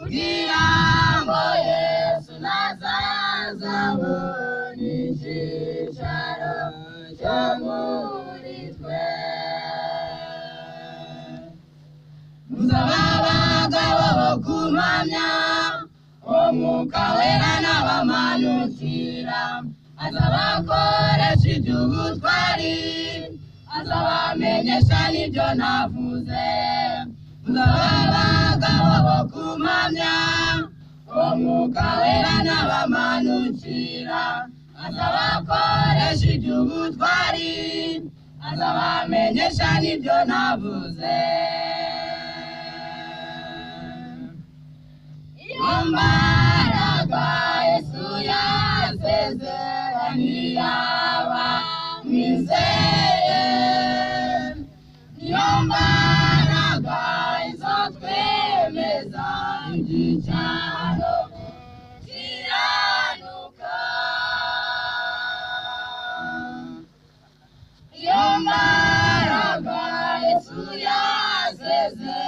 kugira ngo Yesu nazazabone icyicaro cyo muri twe. Muzaba abagabo bo kumamya, Umwuka Wera n'abamanukira, azabakoresha iby'ubutwari, azabamenyesha n'ibyo navuze. Muzaba abagabo bo kumamya, Umwuka Wera n'abamanukira, azabakoresha iby'ubutwari, azabamenyesha n'ibyo navuze. Imbaraga Yesu yasezeraniye abamwizeye, niyo mbaraga izatwemeza iby'icyaha gukiranuka. Iyo mbaraga Yesu yasezeraniye